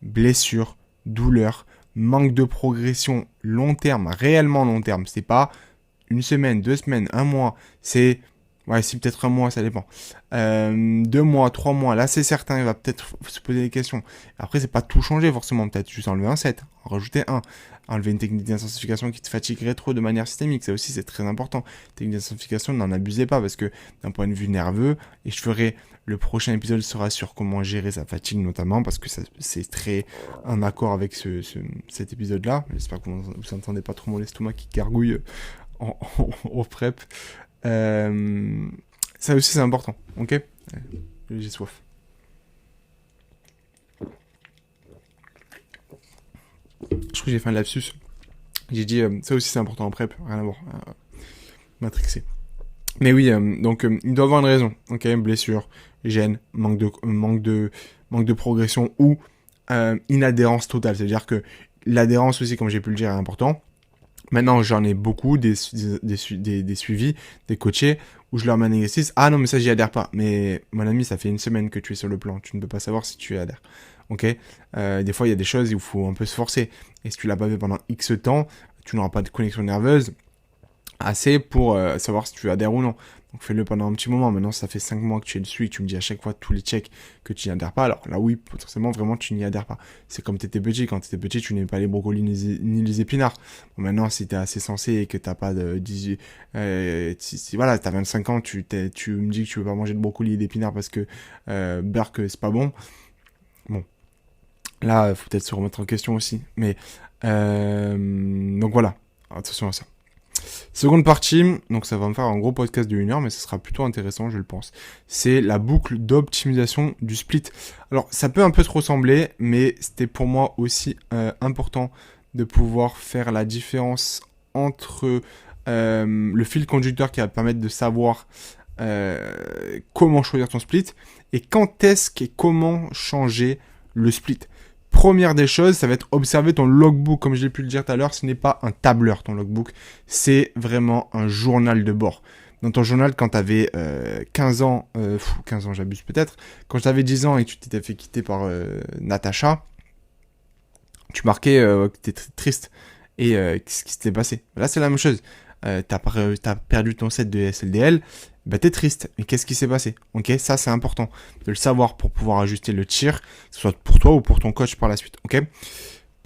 Blessure, douleur, manque de progression long terme, réellement long terme. C'est pas une semaine, 2 semaines, un mois, c'est... Ouais, si peut-être un mois, ça dépend. 2 mois, 3 mois, là c'est certain, il va peut-être se poser des questions. Après, c'est pas tout changer forcément, peut-être juste enlever un set, en rajouter un, enlever une technique d'intensification qui te fatiguerait trop de manière systémique. Ça aussi, c'est très important. Technique d'intensification, n'en abusez pas parce que d'un point de vue nerveux, et je ferai le prochain épisode sera sur comment gérer sa fatigue notamment parce que c'est très en accord avec cet épisode-là. J'espère que vous n'entendez pas trop mon estomac qui gargouille au prep. Ça aussi c'est important, ok? J'ai soif. Je trouve que j'ai fait un lapsus. J'ai dit ça aussi c'est important en prep, rien à voir. Matrixé. Mais oui, donc il doit avoir une raison, ok? Blessure, gêne, manque de progression ou inadhérence totale. C'est-à-dire que l'adhérence aussi, comme j'ai pu le dire, est important. Maintenant, j'en ai beaucoup, des suivis, des coachés, où je leur mets un exercice. Ah non, mais ça, j'y adhère pas. Mais mon ami, ça fait une semaine que tu es sur le plan. Tu ne peux pas savoir si tu y adhères. Ok? Des fois, il y a des choses où il faut un peu se forcer. Et si tu l'as pas fait pendant X temps, tu n'auras pas de connexion nerveuse assez pour savoir si tu adhères ou non. Donc fais-le pendant un petit moment. Maintenant, ça fait 5 mois que tu es dessus et que tu me dis à chaque fois tous les checks que tu n'y adhères pas. Alors là, oui, potentiellement, vraiment, tu n'y adhères pas. C'est comme tu étais petit. Quand tu étais petit, tu n'aimais pas les brocolis ni les épinards. Bon, maintenant, si tu es assez sensé et que tu n'as pas de 18... voilà, tu as 25 ans, tu me dis que tu veux pas manger de brocolis et d'épinards parce que Burke, c'est pas bon. Bon. Là, il faut peut-être se remettre en question aussi. Mais donc voilà. Attention à ça. Seconde partie, donc ça va me faire un gros podcast de 1 heure, mais ce sera plutôt intéressant, je le pense. C'est la boucle d'optimisation du split. Alors, ça peut un peu te ressembler, mais c'était pour moi aussi important de pouvoir faire la différence entre le fil conducteur qui va te permettre de savoir comment choisir ton split et quand est-ce et comment changer le split. Première des choses, ça va être observer ton logbook. Comme je l'ai pu le dire tout à l'heure, ce n'est pas un tableur, ton logbook. C'est vraiment un journal de bord. Dans ton journal, quand tu avais 15 ans, 15 ans j'abuse peut-être, quand tu avais 10 ans et que tu t'étais fait quitter par Natacha, tu marquais que tu étais triste et ce qui s'était passé. Là, c'est la même chose. T'as perdu ton set de SLDL, bah t'es triste. Mais qu'est-ce qui s'est passé? Ok, ça c'est important de le savoir pour pouvoir ajuster le tir, que ce soit pour toi ou pour ton coach par la suite. Ok.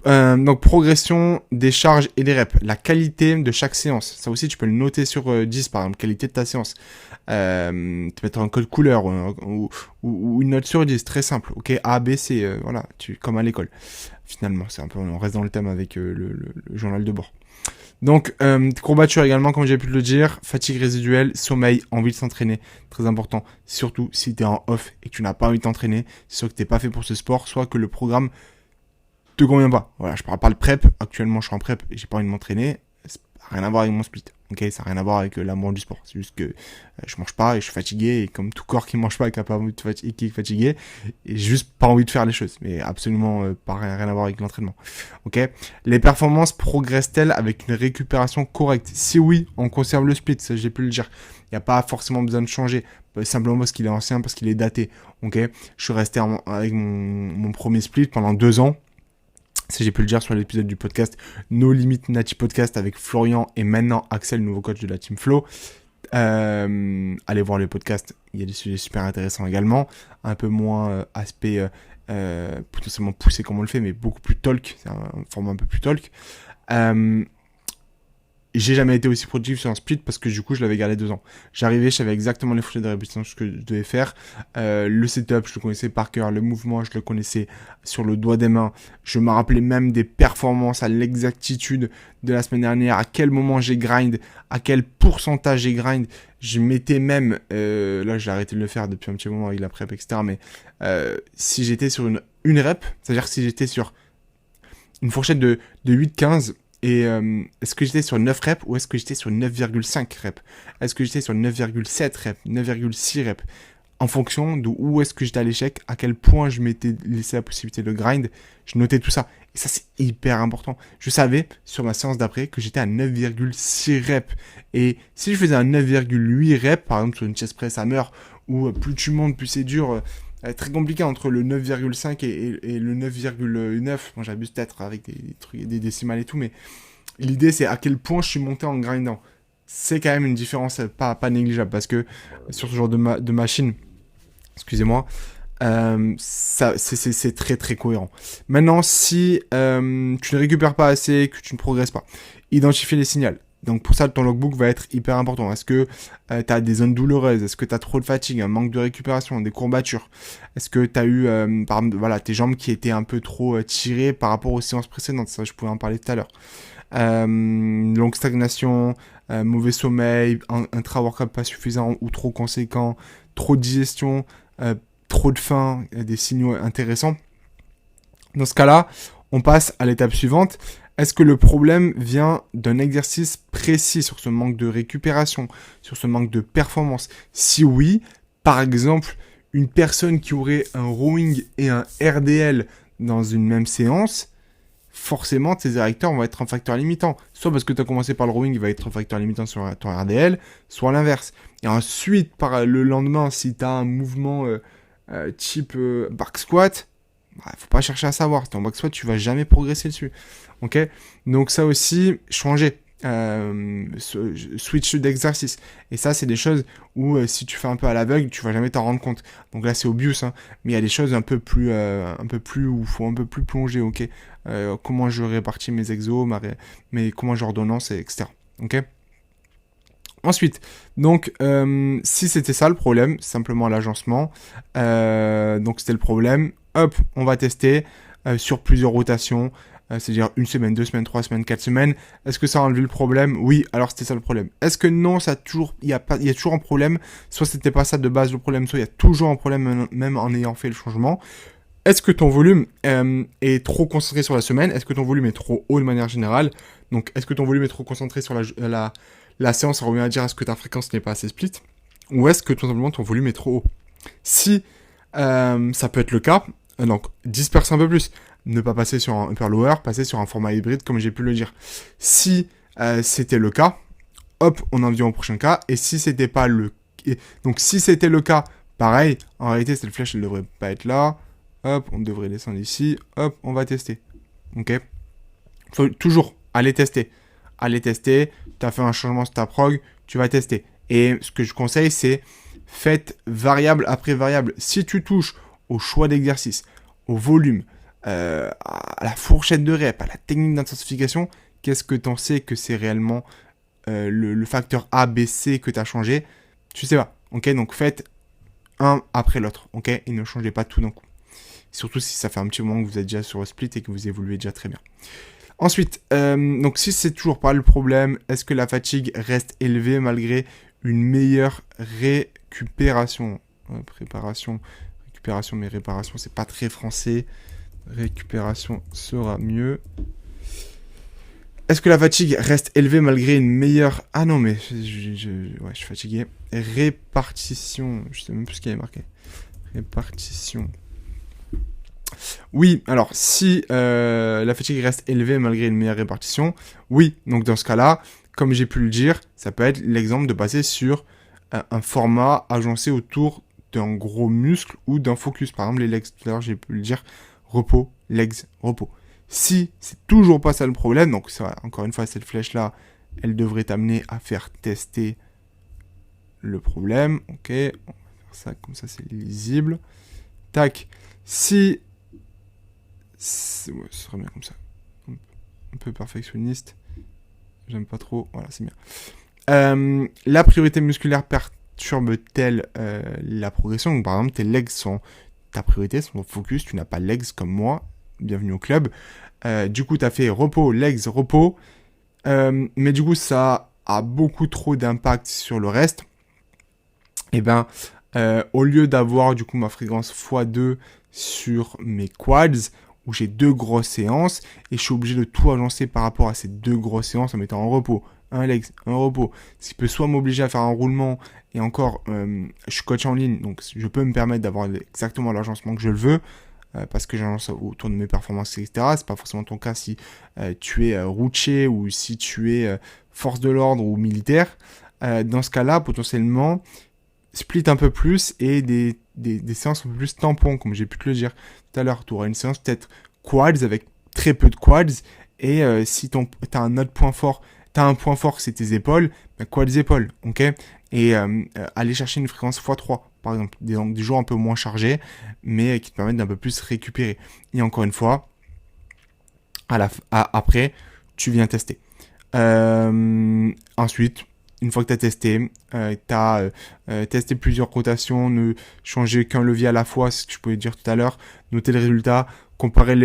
Donc progression des charges et des reps, la qualité de chaque séance. Ça aussi tu peux le noter sur 10 par exemple, qualité de ta séance. Tu peux mettre un code couleur ou une note sur 10, très simple. Ok, A, B, C, voilà, comme à l'école. Finalement, c'est un peu, on reste dans le thème avec le journal de bord. Donc, courbature également, comme j'ai pu le dire, fatigue résiduelle, sommeil, envie de s'entraîner, très important. Surtout si tu es en off et que tu n'as pas envie de t'entraîner, c'est sûr que tu n'es pas fait pour ce sport, soit que le programme te convient pas. Voilà, je parle pas de prep, actuellement je suis en prep et j'ai pas envie de m'entraîner, ça n'a rien à voir avec mon split. Ok, ça n'a rien à voir avec l'amour du sport. C'est juste que je mange pas et je suis fatigué et comme tout corps qui mange pas et qui a pas envie de qui est fatigué, et j'ai juste pas envie de faire les choses. Mais absolument pas rien à voir avec l'entraînement. Ok, les performances progressent-elles avec une récupération correcte? Si oui, on conserve le split. Ça j'ai pu le dire. Il n'y a pas forcément besoin de changer, simplement parce qu'il est ancien, parce qu'il est daté. Ok, je suis resté avec mon premier split pendant 2 ans. Si j'ai pu le dire sur l'épisode du podcast No Limit Nati Podcast avec Florian et maintenant Axel, nouveau coach de la Team Flow. Allez voir le podcast, il y a des sujets super intéressants également. Un peu moins aspect potentiellement poussé comme on le fait, mais beaucoup plus talk. C'est un format un peu plus talk. J'ai jamais été aussi productif sur un split parce que du coup je l'avais gardé 2 ans. J'arrivais, je savais exactement les fourchettes de répétition que je devais faire. Le setup, je le connaissais par cœur. Le mouvement, je le connaissais sur le doigt des mains. Je me rappelais même des performances à l'exactitude de la semaine dernière. À quel moment j'ai grind, à quel pourcentage j'ai grind. Je mettais même, là j'ai arrêté de le faire depuis un petit moment avec la prep, etc. Mais si j'étais sur une rep, c'est-à-dire que si j'étais sur une fourchette de 8-15, et est-ce que j'étais sur 9 reps ou est-ce que j'étais sur 9,5 reps? Est-ce que j'étais sur 9,7 reps, 9,6 reps? En fonction de où est-ce que j'étais à l'échec, à quel point je m'étais laissé la possibilité de grind, je notais tout ça. Et ça, c'est hyper important. Je savais sur ma séance d'après que j'étais à 9,6 reps. Et si je faisais un 9,8 reps, par exemple sur une chest press hammer, où plus tu montes, plus c'est dur... très compliqué entre le 9,5 et le 9,9. Moi, j'abuse peut-être avec des trucs, des décimales et tout, mais l'idée, c'est à quel point je suis monté en grindant. c'est quand même une différence pas négligeable parce que sur ce genre de machine, excusez-moi, c'est très très cohérent. Maintenant, si tu ne récupères pas assez, que tu ne progresses pas, identifier les signaux. Donc pour ça, ton logbook va être hyper important. Est-ce que tu as des zones douloureuses? Est-ce que tu as trop de fatigue, un manque de récupération, des courbatures? Est-ce que tu as eu, par exemple, voilà, tes jambes qui étaient un peu trop tirées par rapport aux séances précédentes? Ça, je pouvais en parler tout à l'heure. Longue stagnation, mauvais sommeil, un intra-workout pas suffisant ou trop conséquent, trop de digestion, trop de faim, des signaux intéressants. Dans ce cas-là, on passe à l'étape suivante. Est-ce que le problème vient d'un exercice précis sur ce manque de récupération, sur ce manque de performance? Si oui, par exemple, une personne qui aurait un rowing et un RDL dans une même séance, forcément, tes érecteurs vont être un facteur limitant. Soit parce que tu as commencé par le rowing, il va être un facteur limitant sur ton RDL, soit l'inverse. Et ensuite, par le lendemain, si tu as un mouvement type back squat, faut pas chercher à savoir. Ton back squat, tu vas jamais progresser dessus. Ok? Donc ça aussi, changer. Switch d'exercice. Et ça, c'est des choses où si tu fais un peu à l'aveugle, tu vas jamais t'en rendre compte. Donc là, c'est obvious, hein, mais il y a des choses un peu plus où faut un peu plus plonger. Ok? Comment je répartis mes exos, comment j'ordonnance, etc. Ok? Ensuite, donc, si c'était ça le problème, simplement l'agencement, donc c'était le problème, hop, on va tester sur plusieurs rotations, c'est-à-dire 1 semaine, 2 semaines, 3 semaines, 4 semaines. Est-ce que ça a enlevé le problème? Oui, alors c'était ça le problème. Est-ce que non, il y a toujours un problème? Soit c'était pas ça de base le problème, soit il y a toujours un problème même en ayant fait le changement. Est-ce que ton volume est trop concentré sur la semaine? Est-ce que ton volume est trop haut de manière générale? Donc, est-ce que ton volume est trop concentré sur la séance? Ça revient à dire est-ce que ta fréquence n'est pas assez split? Ou est-ce que tout simplement ton volume est trop haut? Si ça peut être le cas, donc disperser un peu plus. Ne pas passer sur un upper lower, passer sur un format hybride comme j'ai pu le dire. Si c'était le cas, hop, on en vient au prochain cas. Et si c'était pas le... Donc si c'était le cas, pareil, en réalité cette flèche elle devrait pas être là. Hop, on devrait descendre ici. Hop, on va tester. Ok? Faut toujours aller tester. Aller tester. Tu as fait un changement sur ta prog, tu vas tester. Et ce que je conseille, c'est faites variable après variable. Si tu touches au choix d'exercice, au volume, à la fourchette de rep, à la technique d'intensification, qu'est-ce que tu en sais que c'est réellement le facteur A, B, C que tu as changé? Tu sais pas. Ok? Donc faites un après l'autre. Ok? Et ne changez pas tout d'un coup. Surtout si ça fait un petit moment que vous êtes déjà sur le split et que vous évoluez déjà très bien. Ensuite, donc si c'est toujours pas le problème, est-ce que la fatigue reste élevée malgré une meilleure récupération? Récupération, mais réparation, c'est pas très français. Récupération sera mieux. Est-ce que la fatigue reste élevée malgré une meilleure... Ah non, mais je suis fatigué. Répartition, je sais même plus ce qu'il y avait marqué. Répartition. Oui, alors si la fatigue reste élevée malgré une meilleure répartition, oui, donc dans ce cas-là, comme j'ai pu le dire, ça peut être l'exemple de passer sur un format agencé autour d'un gros muscle ou d'un focus. Par exemple, les legs, tout à l'heure j'ai pu le dire, repos, legs, repos. Si c'est toujours pas ça le problème, donc ça, encore une fois, cette flèche-là, elle devrait t'amener à faire tester le problème. Ok, on va faire ça, comme ça c'est lisible. Tac, si... ce serait bien comme ça. Un peu perfectionniste. J'aime pas trop. Voilà, c'est bien. La priorité musculaire perturbe-t-elle la progression? Donc, par exemple, tes legs sont ta priorité, sont ton focus. Tu n'as pas legs comme moi. Bienvenue au club. Du coup, tu as fait repos, legs, repos. Mais du coup, ça a beaucoup trop d'impact sur le reste. Et ben, au lieu d'avoir du coup ma fréquence x2 sur mes quads, où j'ai 2 grosses séances, et je suis obligé de tout agencer par rapport à ces 2 grosses séances en mettant en repos, un legs, un repos, ce qui peut soit m'obliger à faire un roulement, et encore, je suis coach en ligne, donc je peux me permettre d'avoir exactement l'agencement que je le veux, parce que j'agence autour de mes performances, etc. C'est pas forcément ton cas si tu es routier ou si tu es force de l'ordre ou militaire. Dans ce cas-là, potentiellement, split un peu plus et des séances un peu plus tampons, comme j'ai pu te le dire tout à l'heure. Tu auras une séance peut-être quads avec très peu de quads, et si tu as un autre point fort, T'as un point fort, c'est tes épaules, bah, quoi les épaules, ok? Et aller chercher une fréquence x3, par exemple, des jours un peu moins chargés, mais qui te permettent d'un peu plus récupérer. Et encore une fois, après, tu viens tester. Ensuite, une fois que tu as testé, tu as testé plusieurs rotations, ne changer qu'un levier à la fois, c'est ce que je pouvais dire tout à l'heure, noter le résultat, comparer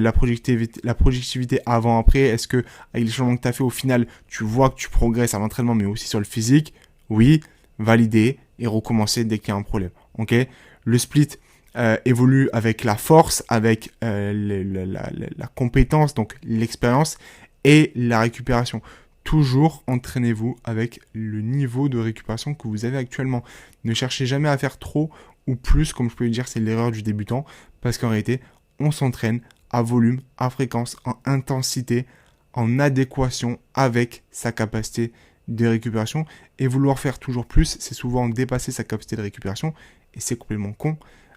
la productivité avant-après. Est-ce que avec les changements que tu as fait au final, tu vois que tu progresses à l'entraînement, mais aussi sur le physique? Oui, valider et recommencer dès qu'il y a un problème. Ok. Le split évolue avec la force, avec la compétence, donc l'expérience et la récupération. Toujours entraînez-vous avec le niveau de récupération que vous avez actuellement. Ne cherchez jamais à faire trop ou plus, comme je peux le dire, c'est l'erreur du débutant, parce qu'en réalité, on s'entraîne à volume, à fréquence, en intensité, en adéquation avec sa capacité de récupération. Et vouloir faire toujours plus, c'est souvent dépasser sa capacité de récupération, et c'est complètement con.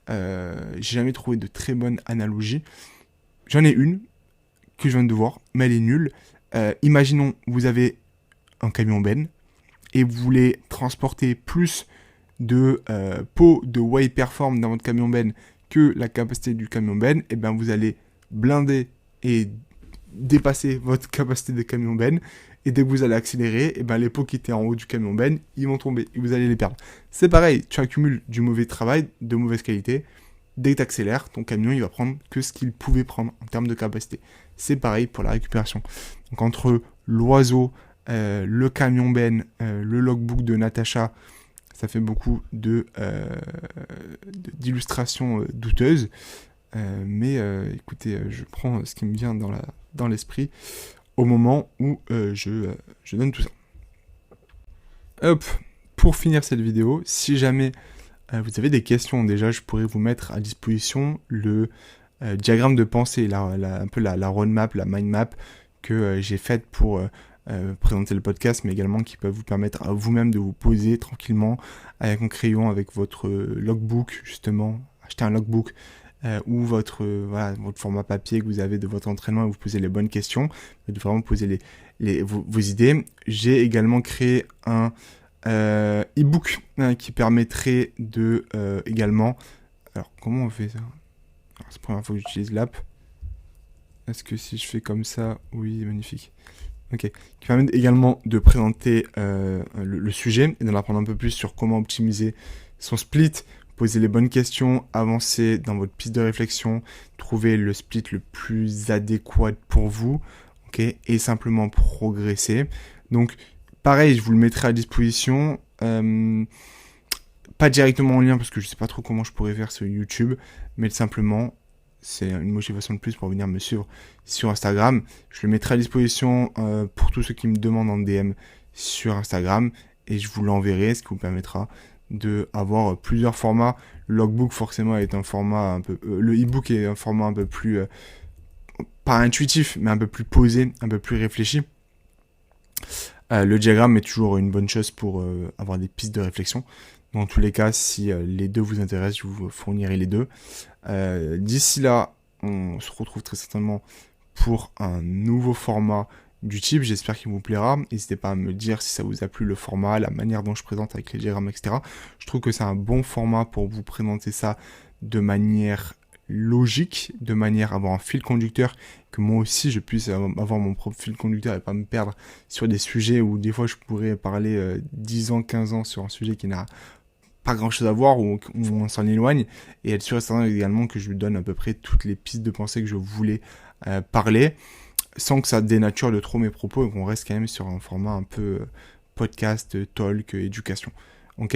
J'ai jamais trouvé de très bonne analogie. J'en ai une que je viens de voir, mais elle est nulle. Imaginons, vous avez un camion ben et vous voulez transporter plus de pots de whey perform dans votre camion ben que la capacité du camion ben, et bien vous allez blinder et dépasser votre capacité de camion ben, et dès que vous allez accélérer, et ben les pots qui étaient en haut du camion ben, ils vont tomber et vous allez les perdre. C'est pareil, tu accumules du mauvais travail, de mauvaise qualité. Dès que tu accélères, ton camion il va prendre que ce qu'il pouvait prendre en termes de capacité. C'est pareil pour la récupération. Donc entre l'oiseau, le camion ben, le logbook de Natacha, ça fait beaucoup d'illustrations douteuses. Mais écoutez, je prends ce qui me vient dans l'esprit au moment où je donne tout ça. Hop, pour finir cette vidéo, si jamais vous avez des questions, déjà je pourrais vous mettre à disposition le diagramme de pensée, un peu la roadmap, la mind map que j'ai faite pour présenter le podcast, mais également qui peut vous permettre à vous-même de vous poser tranquillement avec un crayon, avec votre logbook, justement, acheter un logbook ou votre format papier que vous avez de votre entraînement et vous posez les bonnes questions, de vraiment poser vos idées. J'ai également créé un e-book qui permettrait de également... Alors, comment on fait ça? C'est la première fois que j'utilise l'app. Est-ce que si je fais comme ça... Oui, magnifique. Ok. Qui permet également de présenter le sujet et d'en apprendre un peu plus sur comment optimiser son split, poser les bonnes questions, avancer dans votre piste de réflexion, trouver le split le plus adéquat pour vous, ok, et simplement progresser. Donc, pareil, je vous le mettrai à disposition. Pas directement en lien parce que je sais pas trop comment je pourrais faire sur YouTube, mais simplement c'est une motivation de plus pour venir me suivre sur Instagram. Je le mettrai à disposition pour tous ceux qui me demandent en DM sur Instagram et je vous l'enverrai, ce qui vous permettra de avoir plusieurs formats. Le logbook forcément est un format un peu, le e-book est un format un peu plus pas intuitif, mais un peu plus posé, un peu plus réfléchi. Le diagramme est toujours une bonne chose pour avoir des pistes de réflexion. Dans tous les cas, si les deux vous intéressent, je vous fournirai les deux. D'ici là, on se retrouve très certainement pour un nouveau format du type. J'espère qu'il vous plaira. N'hésitez pas à me dire si ça vous a plu, le format, la manière dont je présente avec les diagrammes, etc. Je trouve que c'est un bon format pour vous présenter ça de manière logique, de manière à avoir un fil conducteur, que moi aussi je puisse avoir mon propre fil conducteur et pas me perdre sur des sujets où des fois je pourrais parler 10 ans, 15 ans sur un sujet qui n'a pas grand chose à voir ou on s'en éloigne, et être sûr et certain également que je lui donne à peu près toutes les pistes de pensée que je voulais parler, sans que ça dénature de trop mes propos et qu'on reste quand même sur un format un peu podcast, talk, éducation. Ok.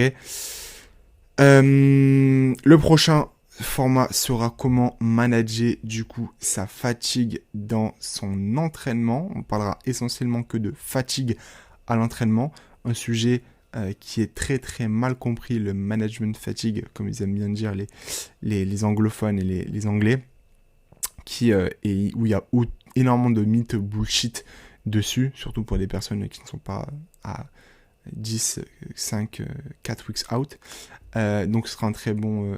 Le prochain format sera comment manager du coup sa fatigue dans son entraînement. On parlera essentiellement que de fatigue à l'entraînement, un sujet qui est très très mal compris, le management fatigue, comme ils aiment bien dire les anglophones et les anglais, et où il y a énormément de mythes bullshit dessus, surtout pour des personnes qui ne sont pas à 10, 5, 4 weeks out. Donc ce sera un très bon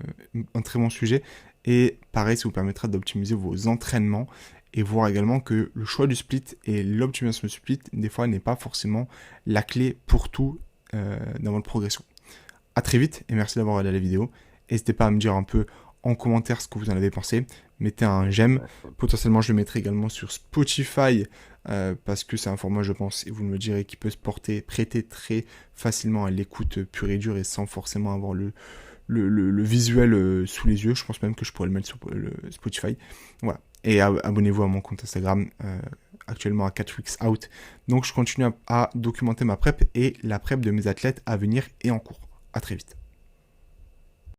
sujet. Et pareil, ça vous permettra d'optimiser vos entraînements et voir également que le choix du split et l'optimisation du split, des fois, n'est pas forcément la clé pour tout dans votre progression. À très vite et merci d'avoir regardé la vidéo. N'hésitez pas à me dire un peu en commentaire ce que vous en avez pensé. Mettez un j'aime. Potentiellement, je le mettrai également sur Spotify parce que c'est un format, je pense, et vous me direz, qui peut se prêter très facilement à l'écoute pure et dure et sans forcément avoir le visuel sous les yeux. Je pense même que je pourrais le mettre sur le Spotify. Voilà. Et abonnez-vous à mon compte Instagram, actuellement à 4 weeks out. Donc je continue à documenter ma prep et la prep de mes athlètes à venir et en cours. À très vite.